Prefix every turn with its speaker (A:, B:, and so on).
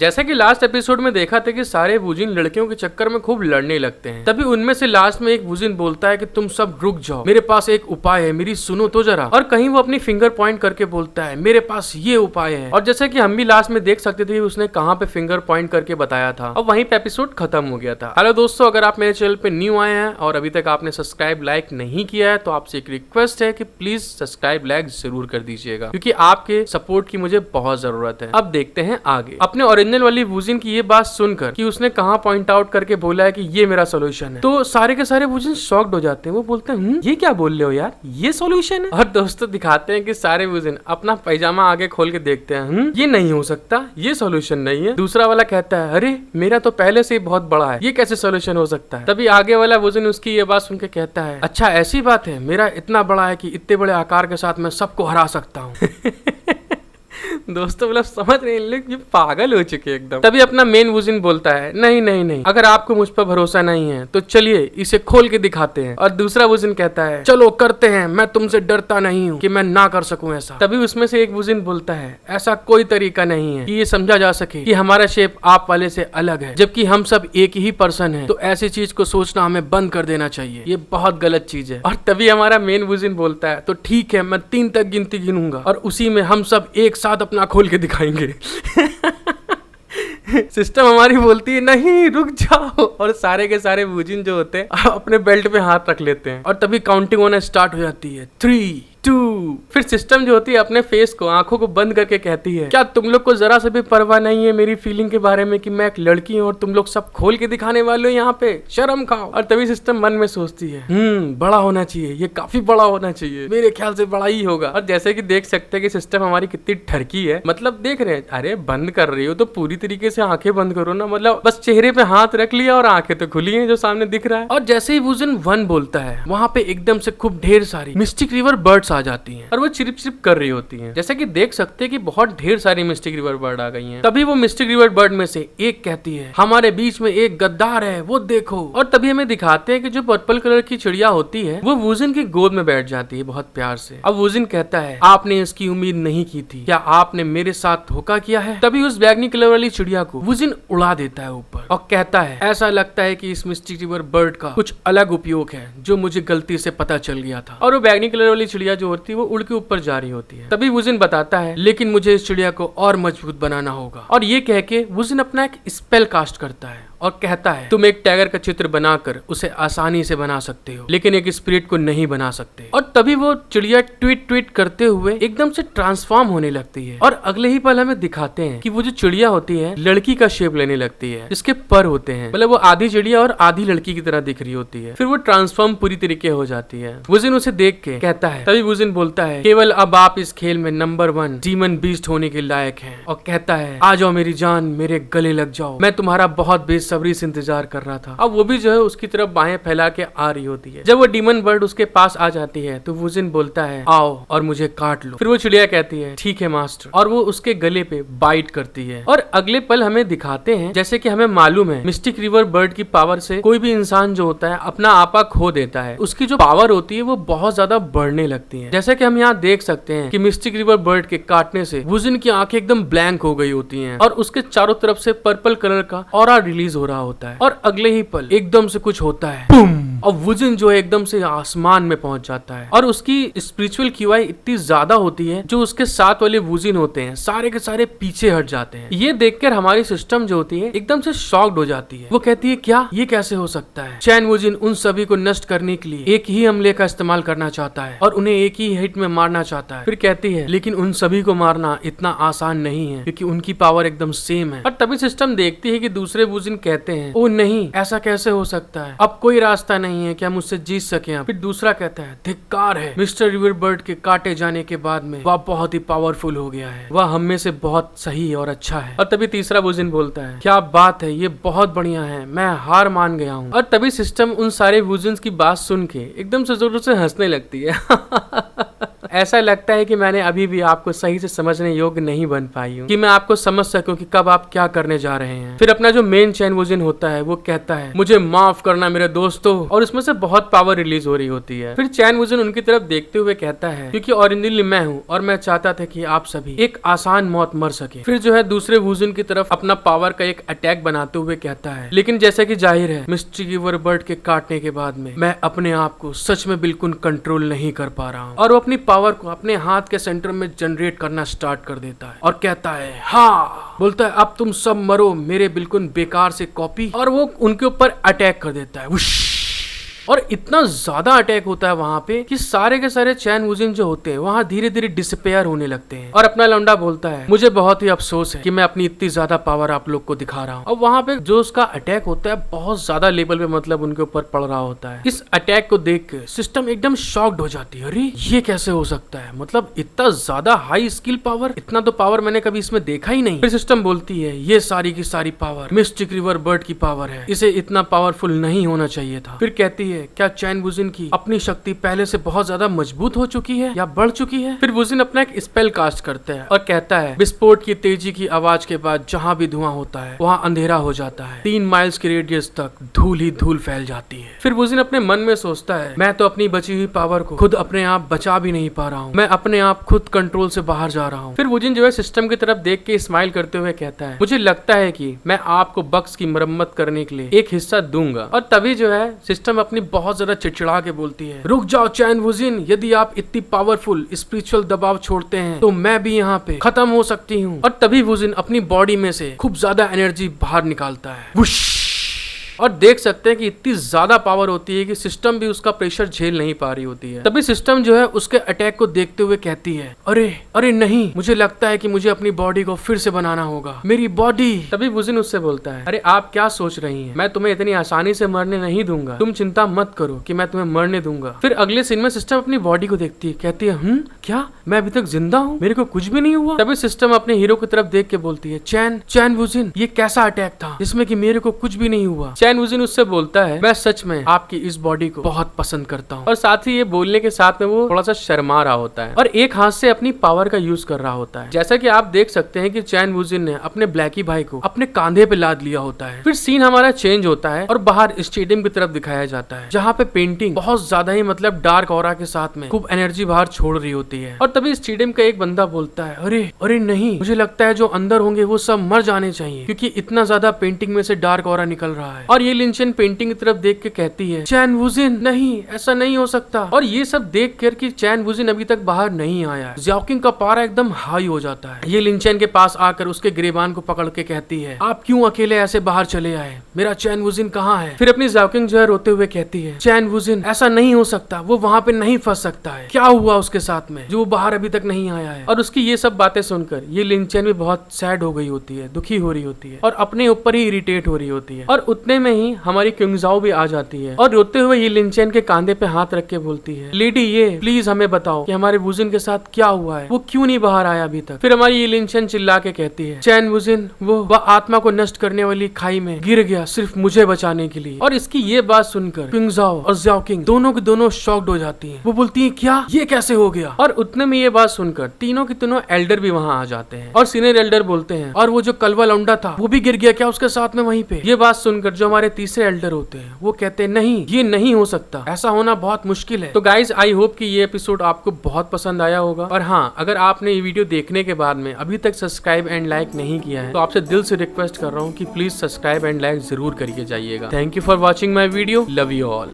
A: जैसा कि last episode में देखा था कि सारे वूजिन लड़कियों के चक्कर में खूब लड़ने लगते हैं। तभी उनमें से लास्ट में एक वूजिन बोलता है कि तुम सब रुक जाओ, मेरे पास एक उपाय है, मेरी सुनो तो जरा। और कहीं वो अपनी फिंगर पॉइंट करके बोलता है मेरे पास ये उपाय है। और जैसा कि हम भी लास्ट में देख सकते थे उसने कहाँ पे फिंगर पॉइंट करके बताया था और वहीं पे एपिसोड खत्म हो गया था। हेलो दोस्तों, अगर आप मेरे चैनल पे न्यू आए हैं और अभी तक आपने सब्सक्राइब लाइक नहीं किया है तो आपसे एक रिक्वेस्ट है कि प्लीज सब्सक्राइब लाइक जरूर कर दीजिएगा, क्योंकि आपके सपोर्ट की मुझे बहुत जरूरत है। अब देखते हैं आगे। अपने ओरिजिनल वाली वूजिन की ये बात सुनकर कि उसने कहाँ पॉइंट आउट करके बोला है कि ये मेरा सोल्यूशन है, तो सारे के सारे वूजिन शॉक्ड हो जाते हैं। वो बोलते हैं ये क्या बोल रहे हो यार, ये सोल्यूशन है। और दोस्तों दिखाते हैं कि सारे वूजिन अपना पैजामा आगे खोल के देखते हैं, ये नहीं हो सकता, ये सोल्यूशन नहीं है। दूसरा वाला कहता है अरे मेरा तो पहले से ही बहुत बड़ा है, ये कैसे सोल्यूशन हो सकता है। तभी आगे वाला वूजिन उसकी ये बात सुन के कहता है अच्छा ऐसी बात है, मेरा इतना बड़ा है कि इतने बड़े आकार के साथ मैं सबको हरा सकता हूँ। दोस्तों मतलब समझ रहे हैं ये पागल हो चुके एकदम। तभी अपना मेन वूजिन बोलता है नहीं नहीं नहीं, अगर आपको मुझ पर भरोसा नहीं है तो चलिए इसे खोल के दिखाते हैं। और दूसरा वूजिन कहता है चलो करते हैं, मैं तुमसे डरता नहीं हूँ कि मैं ना कर सकूं ऐसा। तभी उसमें से एक वूजिन बोलता है ऐसा कोई तरीका नहीं है कि ये समझा जा सके कि हमारा शेप आप वाले से अलग है, जबकि हम सब एक ही पर्सन है, तो ऐसी चीज को सोचना हमें बंद कर देना चाहिए, ये बहुत गलत चीज है। और तभी हमारा मेन वूजिन बोलता है तो ठीक है, मैं 3 तक गिनती गिनूंगा और उसी में हम सब एक साथ अपना खोल के दिखाएंगे। सिस्टम हमारी बोलती है नहीं रुक जाओ, और सारे के सारे वूजिन जो होते हैं अपने बेल्ट पे हाथ रख लेते हैं और तभी काउंटिंग होना स्टार्ट हो जाती है 3, 2। फिर सिस्टम जो होती है अपने फेस को, आंखों को बंद करके कहती है क्या तुम लोग को जरा से भी परवाह नहीं है मेरी फीलिंग के बारे में कि मैं एक लड़की हूँ और तुम लोग सब खोल के दिखाने वाले हो यहाँ पे, शर्म खाओ। और तभी सिस्टम मन में सोचती है बड़ा होना चाहिए, ये काफी बड़ा होना चाहिए, मेरे ख्याल से बड़ा ही होगा। और जैसे कि देख सकते हैं कि सिस्टम हमारी कितनी ठरकी है, मतलब देख रहे हैं अरे बंद कर रही हो तो पूरी तरीके से आंखें बंद करो ना, मतलब बस चेहरे पे हाथ रख लिया और आंखें तो खुली हैं जो सामने दिख रहा है। और जैसे ही वूजिन 1 बोलता है वहां पे एकदम से खूब ढेर सारी मिस्टिक रिवर बर्ड्स आ जाती हैं और वो चिरिप चिरिप कर रही होती हैं। जैसे कि देख सकते हैं कि बहुत ढेर सारी मिस्टिक रिवर बर्ड आ गई हैं। तभी वो मिस्टिक रिवर बर्ड में से एक कहती है हमारे बीच में एक गद्दार है, वो देखो। और तभी हमें दिखाते हैं कि जो पर्पल कलर की चिड़िया होती है वो वूजिन की गोद में बैठ जाती है बहुत प्यार से। अब वूजिन कहता है आपने इसकी उम्मीद नहीं की थी, क्या आपने मेरे साथ धोखा किया है। तभी उस बैगनी कलर वाली चिड़िया को वूजिन उड़ा देता है ऊपर और कहता है ऐसा लगता है कि इस मिस्टिक रिवर बर्ड का कुछ अलग उपयोग है जो मुझे गलती से पता चल गया था। और वो बैगनी कलर वाली चिड़िया जो होती है वो उड़ के ऊपर जा रही होती है। तभी वूजिन बताता है लेकिन मुझे इस चिड़िया को और मजबूत बनाना होगा। और ये कह के वूजिन अपना एक स्पेल कास्ट करता है और कहता है तुम एक टाइगर का चित्र बनाकर उसे आसानी से बना सकते हो, लेकिन एक स्पिरिट को नहीं बना सकते। और तभी वो चिड़िया ट्वीट ट्वीट करते हुए एकदम से ट्रांसफॉर्म होने लगती है और अगले ही पल हमें दिखाते हैं कि वो जो चिड़िया होती है लड़की का शेप लेने लगती है, जिसके पर होते हैं, मतलब वो आधी चिड़िया और आधी लड़की की तरह दिख रही होती है। फिर वो ट्रांसफॉर्म पूरी तरीके हो जाती है। वूजिन उसे देख के कहता है, तभी वूजिन बोलता है केवल अब आप इस खेल में नंबर 1 डीमन बीस्ट होने के लायक हैं। और कहता है आ जाओ मेरी जान, मेरे गले लग जाओ, मैं तुम्हारा बहुत बेसब्री से इंतजार कर रहा था। अब वो भी जो है उसकी तरफ बाहें फैला के आ रही होती है। जब वो डीमन बर्ड उसके पास आ जाती है तो वूजिन बोलता है आओ और मुझे काट लो। फिर वो चिड़िया कहती है ठीक है मास्टर, और वो उसके गले पे बाइट करती है। और अगले पल हमें दिखाते हैं जैसे कि हमें मालूम है मिस्टिक रिवर बर्ड की पावर से कोई भी इंसान जो होता है अपना आपा खो देता है, उसकी जो पावर होती है वो बहुत ज्यादा बढ़ने लगती है। जैसे कि हम यहाँ देख सकते हैं कि मिस्टिक रिवर बर्ड के काटने से वूजिन की आंखें एकदम ब्लैंक हो गई होती हैं और उसके चारों तरफ से पर्पल कलर का ऑरा रिलीज हो रहा होता है। और अगले ही पल एकदम से कुछ होता है बूम, और वूजिन जो है एकदम से आसमान में पहुंच जाता है। और उसकी स्पिरिचुअल क्यूआई इतनी ज्यादा होती है जो उसके साथ वाले वूजिन होते हैं सारे के सारे पीछे हट जाते हैं। ये देखकर हमारी सिस्टम जो होती है एकदम से शॉक्ड हो जाती है। वो कहती है क्या ये कैसे हो सकता है। चैन वूजिन उन सभी को नष्ट करने के लिए एक ही हमले का इस्तेमाल करना चाहता है और उन्हें एक ही हिट में मारना चाहता है। फिर कहती है लेकिन उन सभी को मारना इतना आसान नहीं है क्योंकि उनकी पावर एकदम सेम है। और तभी सिस्टम देखती है कि दूसरे वूजिन कहते हैं ओ नहीं ऐसा कैसे हो सकता है, अब कोई रास्ता नहीं है कि हम उससे जीत सके। फिर दूसरा कहता है धिक्कार है, मिस्टर रिवर बर्ड के काटे जाने के बाद में वह बहुत ही पावरफुल हो गया है, वह हम में से बहुत सही और अच्छा है। और तभी तीसरा वूजिन बोलता है क्या बात है, ये बहुत बढ़िया है, मैं हार मान गया हूँ। और तभी सिस्टम उन सारे वूजिन्स की बात सुन के एकदम से जोर से हंसने लगती है। ऐसा लगता है कि मैंने अभी भी आपको सही से समझने योग्य नहीं बन पाई हूँ कि मैं आपको समझ सकूं कि कब आप क्या करने जा रहे हैं। फिर अपना जो मेन चैन वुजिन होता है वो कहता है मुझे माफ करना मेरे दोस्तों, और उसमें से बहुत पावर रिलीज हो रही होती है। फिर चैन वुजिन उनकी तरफ देखते हुए कहता है क्योंकि ओरिजिनली मैं हूँ और मैं चाहता था कि आप सभी एक आसान मौत मर सके। फिर जो है दूसरे वुजिन की तरफ अपना पावर का एक अटैक बनाते हुए कहता है लेकिन जैसा कि जाहिर है मिस्ट्री गिवर बर्ड के काटने के बाद में मैं अपने आप को सच में बिल्कुल कंट्रोल नहीं कर पा रहा हूँ, और वो अपनी पावर को अपने हाथ के सेंटर में जनरेट करना स्टार्ट कर देता है और कहता है हाँ, बोलता है अब तुम सब मरो मेरे बिल्कुल बेकार से कॉपी, और वो उनके ऊपर अटैक कर देता है। और इतना ज्यादा अटैक होता है वहां पे कि सारे के सारे चैन वुजिन जो होते हैं वहां धीरे धीरे डिसअपेयर होने लगते हैं। और अपना लौंडा बोलता है मुझे बहुत ही अफसोस है कि मैं अपनी इतनी ज्यादा पावर आप लोग को दिखा रहा हूँ। और वहां पे जो उसका अटैक होता है बहुत ज्यादा लेवल पे मतलब उनके ऊपर पड़ रहा होता है। इस अटैक को देख के सिस्टम एकदम शॉक्ड हो जाती है, अरे ये कैसे हो सकता है, मतलब इतना ज्यादा हाई स्किल पावर, इतना तो पावर मैंने कभी इसमें देखा ही नहीं। फिर सिस्टम बोलती है ये सारी की सारी पावर मिस्टिक रिवर बर्ड की पावर है, इसे इतना पावरफुल नहीं होना चाहिए था। फिर कहती है क्या चैन वुजिन की अपनी शक्ति पहले से बहुत ज्यादा मजबूत हो चुकी है या बढ़ चुकी है। फिर वुजिन अपना एक स्पेल कास्ट करता है और कहता है विस्फोट की तेजी की आवाज के बाद जहाँ भी धुआं होता है वहाँ अंधेरा हो जाता है, 3 माइल्स के रेडियस तक धूल ही धूल फैल जाती है। फिर वुजिन अपने मन में सोचता है मैं तो अपनी बची हुई पावर को खुद अपने आप बचा भी नहीं पा रहा हूँ, मैं अपने आप खुद कंट्रोल से बाहर जा रहा हूँ। फिर वुजिन जो है सिस्टम की तरफ देख के स्माइल करते हुए कहता है मुझे लगता है कि मैं आपको बग्स की मरम्मत करने के लिए एक हिस्सा दूंगा। और तभी जो है सिस्टम अपनी बहुत ज्यादा चिड़चिड़ा के बोलती है रुक जाओ चैन वुजिन, यदि आप इतनी पावरफुल स्पिरिचुअल दबाव छोड़ते हैं तो मैं भी यहाँ पे खत्म हो सकती हूँ। और तभी वुजिन अपनी बॉडी में से खूब ज्यादा एनर्जी बाहर निकालता है वुश। और देख सकते हैं कि इतनी ज्यादा पावर होती है कि सिस्टम भी उसका प्रेशर झेल नहीं पा रही होती है। तभी सिस्टम जो है उसके अटैक को देखते हुए कहती है अरे अरे नहीं, मुझे लगता है कि मुझे अपनी बॉडी को फिर से बनाना होगा, मेरी बॉडी। तभी वुजिन उससे बोलता है अरे आप क्या सोच रही हैं, मैं तुम्हें इतनी आसानी से मरने नहीं दूंगा, तुम चिंता मत करो कि मैं तुम्हें मरने दूंगा। फिर अगले सीन में सिस्टम अपनी बॉडी को देखती है, कहती है क्या मैं अभी तक जिंदा हूँ, मेरे को कुछ भी नहीं हुआ। तभी सिस्टम अपने हीरो की तरफ देख के बोलती है चैन वुजिन ये कैसा अटैक था जिसमें कि मेरे को कुछ भी नहीं हुआ। चैन वुजिन उससे बोलता है मैं सच में आपकी इस बॉडी को बहुत पसंद करता हूँ। और साथ ही ये बोलने के साथ में वो थोड़ा सा शर्मा रहा होता है और एक हाथ से अपनी पावर का यूज कर रहा होता है। जैसा कि आप देख सकते हैं कि चैन वुजिन ने अपने ब्लैकी भाई को अपने कांधे पे लाद लिया होता है। फिर सीन हमारा चेंज होता है और बाहर स्टेडियम की तरफ दिखाया जाता है जहाँ पे पेंटिंग बहुत ज्यादा ही मतलब डार्क ऑरा के साथ में खूब एनर्जी बाहर छोड़ रही होती है। और तभी स्टेडियम का एक बंदा बोलता है अरे अरे नहीं, मुझे लगता है जो अंदर होंगे वो सब मर जाने चाहिए क्योंकि इतना ज्यादा पेंटिंग में से डार्क ऑरा निकल रहा है। और ये लिंचन पेंटिंग की तरफ देख के कहती है चैन वुजिन नहीं, ऐसा नहीं हो सकता। और ये सब देख कर कि चैन वुजिन अभी तक बाहर नहीं आया है, ज़्याओकिंग का पारा एकदम हाई हो जाता है। ये लिंचन के पास आकर उसके गिरेबान को पकड़ के कहती है आप क्यों अकेले ऐसे बाहर चले आए, मेरा चैन वुजिन कहाँ है। फिर अपनी ज़्याओकिंग जो है रोते हुए कहती है चैन वुजिन ऐसा नहीं हो सकता, वो वहाँ पे नहीं फंस सकता है, क्या हुआ उसके साथ में जो बाहर अभी तक नहीं आया है। और उसकी ये सब बातें सुनकर ये लिंचन भी बहुत सैड हो गई होती है, दुखी हो रही होती है और अपने ऊपर ही इरिटेट हो रही होती है। और उतने में ही हमारी क्विंगजाओ भी आ जाती है और रोते हुए ये लिंचन के कांधे पे हाथ रख के बोलती है लेडी ये प्लीज हमें बताओ कि हमारे वुजिन के साथ क्या हुआ है, वो क्यों नहीं बाहर आया अभी तक। फिर हमारी ये लिंचन चिल्ला के कहती है चैन वुजिन वह आत्मा को नष्ट करने वाली खाई में गिर गया सिर्फ मुझे बचाने के लिए। और इसकी ये बात सुनकर क्विंगजाओ और ज़्याओकिंग दोनों की दोनों शॉक्ड हो जाती है। वो बोलती है क्या ये कैसे हो गया। और उतने में ये बात सुनकर तीनों के तीनों एल्डर भी वहाँ आ जाते हैं और सीनियर एल्डर बोलते हैं और वो जो कलवा लौंडा था वो भी गिर गया क्या उसके साथ में वहीं पे। ये बात सुनकर जो हमारे तीसरे एल्डर होते हैं वो कहते हैं नहीं ये नहीं हो सकता, ऐसा होना बहुत मुश्किल है। तो गाइज आई होप कि ये एपिसोड आपको बहुत पसंद आया होगा। और हाँ, अगर आपने ये वीडियो देखने के बाद में अभी तक सब्सक्राइब एंड लाइक नहीं किया है तो आपसे दिल से रिक्वेस्ट कर रहा हूँ कि प्लीज सब्सक्राइब एंड लाइक जरूर करिए जाइएगा। Thank you for watching my video, love you all.